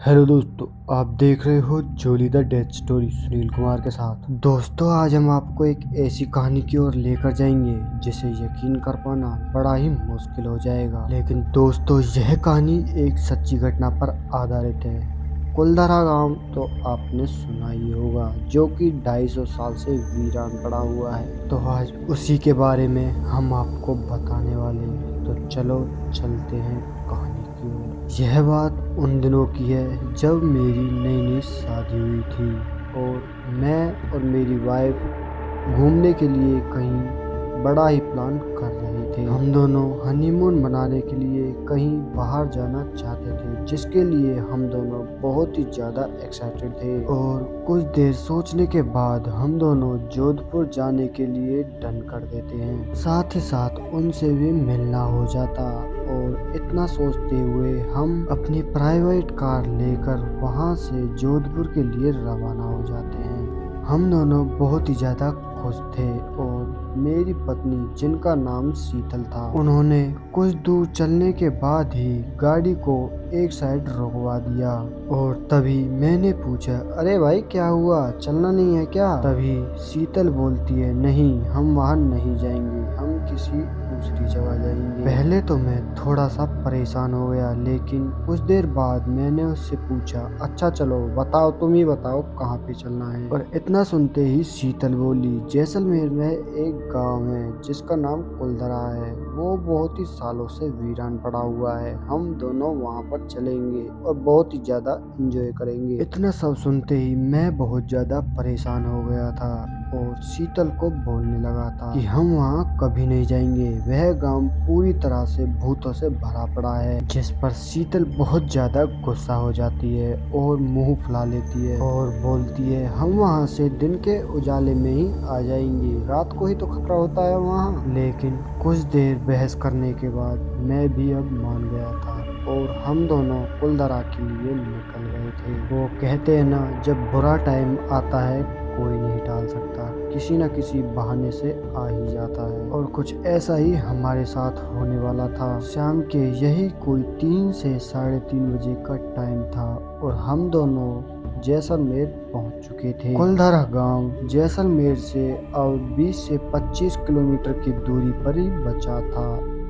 Hello दोस्तों, आप देख रहे हो Jolly the death story Sunil Kumar के साथ। दोस्तों, आज हम आपको एक ऐसी कहानी की ओर लेकर जाएंगे जिसे यकीन कर पाना बड़ा ही मुश्किल हो जाएगा। लेकिन दोस्तों, यह कहानी एक सच्ची घटना पर आधारित है। कुलधरा गांव तो आपने सुना ही होगा, जो कि 250 साल से वीरान पड़ा हुआ है। तो आज उसी के बारे में हम आपको बताने वाले हैं। तो चलो चलते हैं कहानी की ओर। यह बात उन दिनों की है जब मेरी नई नई शादी हुई थी और मैं और मेरी वाइफ घूमने के लिए कहीं बड़ा ही प्लान कर रहे थे। हम दोनों हनीमून मनाने के लिए कहीं बाहर जाना चाहते थे, जिसके लिए हम दोनों बहुत ही ज़्यादा एक्साइटेड थे। और कुछ देर सोचने के बाद हम दोनों जोधपुर जाने के लिए डन कर देते हैं। साथ ही साथ उनसे भी मिलना हो जाता। और इतना सोचते हुए हम अपनी प्राइवेट कार लेकर वहां से जोधपुर के लिए रवाना हो जाते हैं। हम दोनों बहुत ही ज़्यादा खुश थे और मेरी पत्नी, जिनका नाम शीतल था, उन्होंने कुछ दूर चलने के बाद ही गाड़ी को एक साइड रुकवा दिया। और तभी मैंने पूछा, अरे भाई क्या हुआ, चलना नहीं है क्या? तभी शीतल बोलती है, नहीं हम वहाँ नहीं जाएंगे, हम किसी दूसरी जगह जाएंगे। पहले तो मैं थोड़ा सा परेशान हो गया, लेकिन कुछ देर बाद मैंने उससे पूछा, अच्छा चलो बताओ, तुम ही बताओ कहाँ पे चलना है। और इतना सुनते ही शीतल बोली, जैसलमेर में एक गांव है जिसका नाम कुलधरा है। वो बहुत ही सालों से वीरान पड़ा हुआ है। हम दोनों वहाँ पर चलेंगे और बहुत ही ज्यादा एंजॉय करेंगे। इतना सब सुनते ही मैं बहुत ज्यादा परेशान हो गया था और शीतल को बोलने लगा था कि हम वहाँ कभी नहीं जाएंगे। वह गांव पूरी तरह से भूतों से भरा पड़ा है। जिस पर शीतल बहुत ज्यादा गुस्सा हो जाती है और मुंह फुला लेती है और बोलती है, हम वहाँ से दिन के उजाले में ही आ जाएंगे, रात को ही तो खतरा होता है वहाँ। लेकिन कुछ देर बहस करने के बाद मैं भी अब मान गया था और हम दोनों कुलधरा के लिए निकल गए थे। वो कहते हैं ना, जब बुरा टाइम आता है कोई नहीं टाल सकता, किसी न किसी बहाने से आ ही जाता है। और कुछ ऐसा ही हमारे साथ होने वाला था। शाम के यही कोई 3 से 3:30 बजे का टाइम था और हम दोनों जैसलमेर पहुंच चुके थे। कुलधरा गांव जैसलमेर से अब 20 से 25 किलोमीटर की दूरी पर ही बचा था।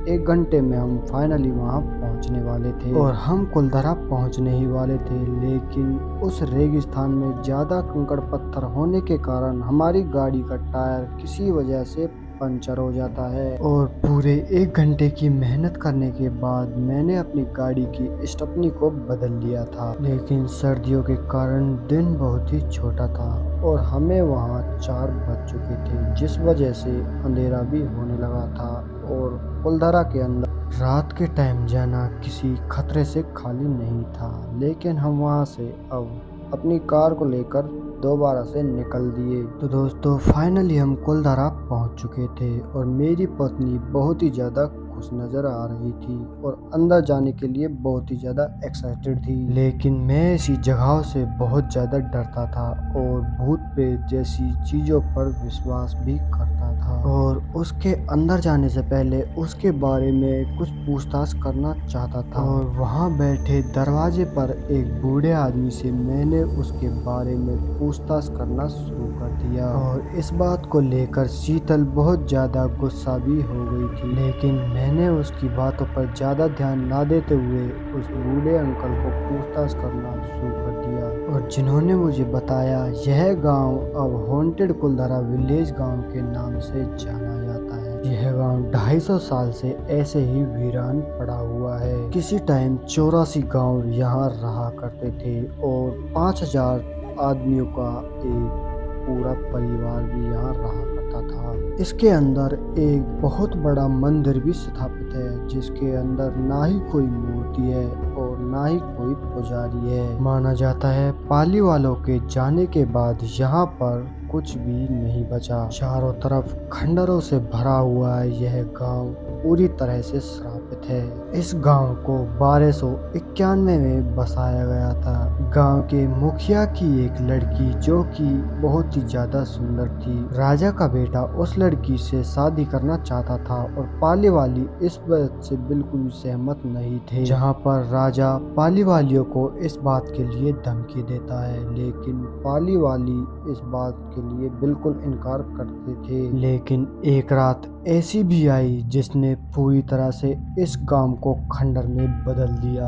1 घंटे में हम फाइनली वहां पहुंचने वाले थे और हम कुलधरा पहुंचने ही वाले थे। लेकिन उस रेगिस्तान में ज्यादा कंकड़ पत्थर होने के कारण हमारी गाड़ी का टायर किसी वजह से पंचर हो जाता है। और पूरे 1 घंटे की मेहनत करने के बाद मैंने अपनी गाड़ी की स्टेपनी को बदल लिया था। लेकिन सर्दियों के कारण दिन बहुत ही छोटा था और हमें वहाँ 4 बज चुके थे, जिस वजह से अंधेरा भी होने लगा था। और कुलधरा के अंदर रात के टाइम जाना किसी खतरे से खाली नहीं था। लेकिन हम वहाँ से अब अपनी कार को लेकर दोबारा से निकल दिए। तो दोस्तों, फाइनली हम कुलधरा पहुँच चुके थे और मेरी पत्नी बहुत ही ज़्यादा खुश नज़र आ रही थी और अंदर जाने के लिए बहुत ही ज़्यादा एक्साइटेड थी। लेकिन मैं ऐसी जगहों से बहुत ज़्यादा डरता था और भूत प्रेत जैसी चीज़ों पर विश्वास भी करता था। और उसके अंदर जाने से पहले उसके बारे में कुछ पूछताछ करना चाहता था। और वहाँ बैठे दरवाजे पर एक बूढ़े आदमी से मैंने उसके बारे में पूछताछ करना शुरू कर दिया। और इस बात को लेकर शीतल बहुत ज़्यादा गुस्सा भी हो गई थी। लेकिन मैंने उसकी बातों पर ज़्यादा ध्यान ना देते हुए उस बूढ़े अंकल को पूछताछ करना शुरू कर दिया। और जिन्होंने मुझे बताया, यह गांव अब हॉन्टेड कुलधरा विलेज गांव के नाम से जाना जाता है। यह गांव 250 साल से ऐसे ही वीरान पड़ा हुआ है। किसी टाइम 84 गांव यहाँ रहा करते थे और 5000 आदमियों का एक पूरा परिवार भी यहाँ रहा करता था। इसके अंदर एक बहुत बड़ा मंदिर भी स्थापित है, जिसके अंदर ना ही कोई मूर्ति है और ना ही कोई पुजारी है। माना जाता है पाली वालों के जाने के बाद यहाँ पर कुछ भी नहीं बचा। चारों तरफ खंडरों से भरा हुआ है यह गांव पूरी तरह से श्रापित है। इस गांव को 1291 में बसाया गया था। गांव के मुखिया की एक लड़की जो कि बहुत ही ज्यादा सुंदर थी। राजा का बेटा उस लड़की से शादी करना चाहता था और पाली वाली इस बात से बिल्कुल भी सहमत नहीं थे। जहां पर राजा पाली वालियों को इस बात के लिए धमकी देता है, लेकिन पाली वाली इस बात के लिए बिल्कुल इनकार करते थे। लेकिन एक रात ऐसी भी आई जिसने पूरी तरह से इस गांव को खंडर में बदल दिया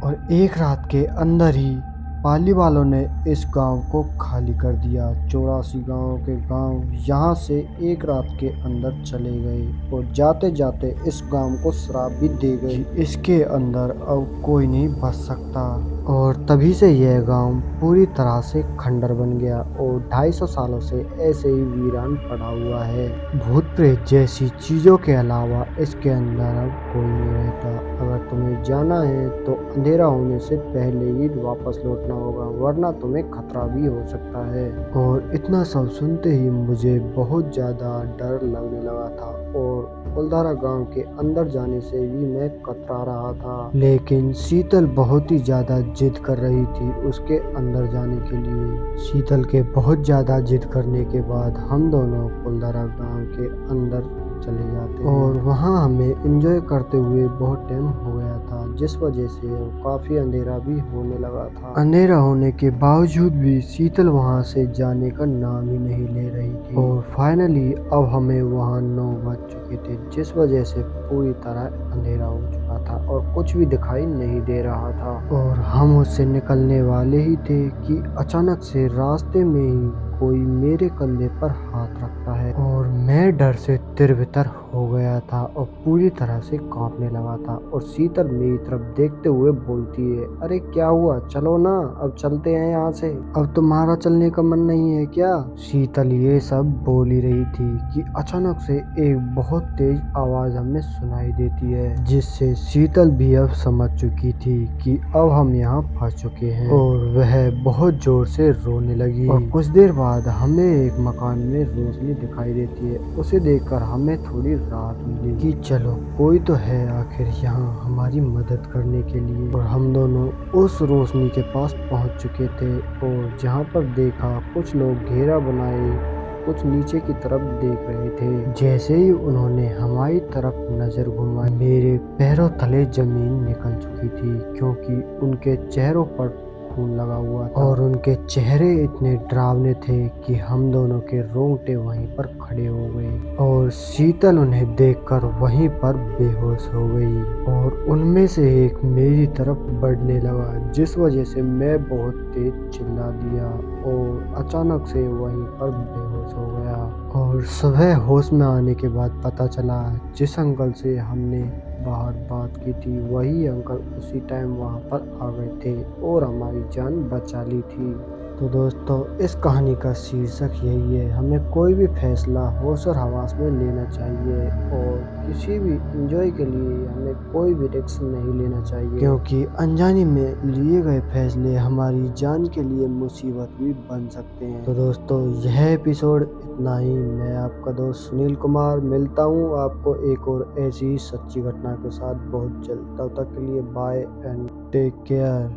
और एक रात के अंदर ही पाली वालों ने इस गांव को खाली कर दिया। 84 गांवों के गांव यहाँ से एक रात के अंदर चले गए और जाते जाते इस गांव को श्राप भी दे गए कि इसके अंदर अब कोई नहीं बच सकता। और तभी से यह गांव पूरी तरह से खंडर बन गया और 250 सालों से ऐसे ही वीरान पड़ा हुआ है। भूत प्रेत जैसी चीजों के अलावा इसके अंदर अब कोई नहीं रहता। अगर तुम्हें जाना है तो अंधेरा होने से पहले ही वापस लौटना होगा, वरना तुम्हें खतरा भी हो सकता है। और इतना सब सुनते ही मुझे बहुत ज्यादा डर लगने लगा था और फुलधारा गांव के अंदर जाने से भी मैं कतरा रहा था। लेकिन शीतल बहुत ही ज्यादा जिद कर रही थी उसके अंदर जाने के लिए। शीतल के बहुत ज्यादा जिद करने के बाद हम दोनों फुलधारा गांव के अंदर चले जाते हैं और वहां हमें एंजॉय करते हुए बहुत टाइम हो गया था, जिस वजह से काफी अंधेरा भी होने लगा था। अंधेरा होने के बावजूद भी शीतल वहां से जाने का नाम ही नहीं ले रही थी और फाइनली अब हमें वहां 9 बज चुके थे, जिस वजह से पूरी तरह अंधेरा हो चुका था और कुछ भी दिखाई नहीं दे रहा था। और हम उससे निकलने वाले ही थे कि अचानक से रास्ते में ही कोई मेरे कंधे पर हाथ रखता है और मैं डर से तिरबितर हो गया था और पूरी तरह से कांपने लगा था। और शीतल मेरी तरफ देखते हुए बोलती है, अरे क्या हुआ, चलो ना, अब चलते हैं यहाँ से, अब तुम्हारा चलने का मन नहीं है क्या? शीतल ये सब बोल ही रही थी कि अचानक से एक बहुत तेज आवाज हमें सुनाई देती है, जिससे शीतल भी अब समझ चुकी थी कि अब हम यहाँ फंस चुके हैं और वह बहुत जोर से रोने लगी। और कुछ देर बाद हमें एक मकान में रोशनी दिखाई देती है, उसे देखकर हमें थोड़ी राहत मिली कि चलो कोई तो है आखिर यहाँ हमारी मदद करने के लिए। और हम दोनों उस रोशनी के पास पहुंच चुके थे और जहाँ पर देखा कुछ लोग घेरा बनाए कुछ नीचे की तरफ देख रहे थे। जैसे ही उन्होंने हमारी तरफ नजर घुमाई मेरे पैरों तले जमीन निकल चुकी थी, क्योंकि उनके चेहरों पर खून लगा हुआ था और उनके चेहरे इतने डरावने थे कि हम दोनों के रोंगटे वहीं पर खड़े हो गए। और शीतल उन्हें देखकर वहीं पर बेहोश हो गई और उनमें से एक मेरी तरफ बढ़ने लगा, जिस वजह से मैं बहुत तेज चिल्ला दिया और अचानक से वहीं पर बेहोश हो गया। और सुबह होश में आने के बाद पता चला जिस अंकल से हमने बाहर बात की थी वही अंकल उसी टाइम वहां पर आ गए थे और हमारी जान बचा ली थी। तो दोस्तों इस कहानी का शीर्षक यही है, हमें कोई भी फैसला होश और हवास में लेना चाहिए और किसी भी एंजॉय के लिए हमें कोई भी रिस्क नहीं लेना चाहिए, क्योंकि अनजाने में लिए गए फैसले हमारी जान के लिए मुसीबत भी बन सकते हैं। तो दोस्तों यह एपिसोड इतना ही। मैं आपका दोस्त सुनील कुमार मिलता हूँ आपको एक और ऐसी ही सच्ची घटना के साथ बहुत जल्द। तब तक के लिए बाय एंड टेक केयर।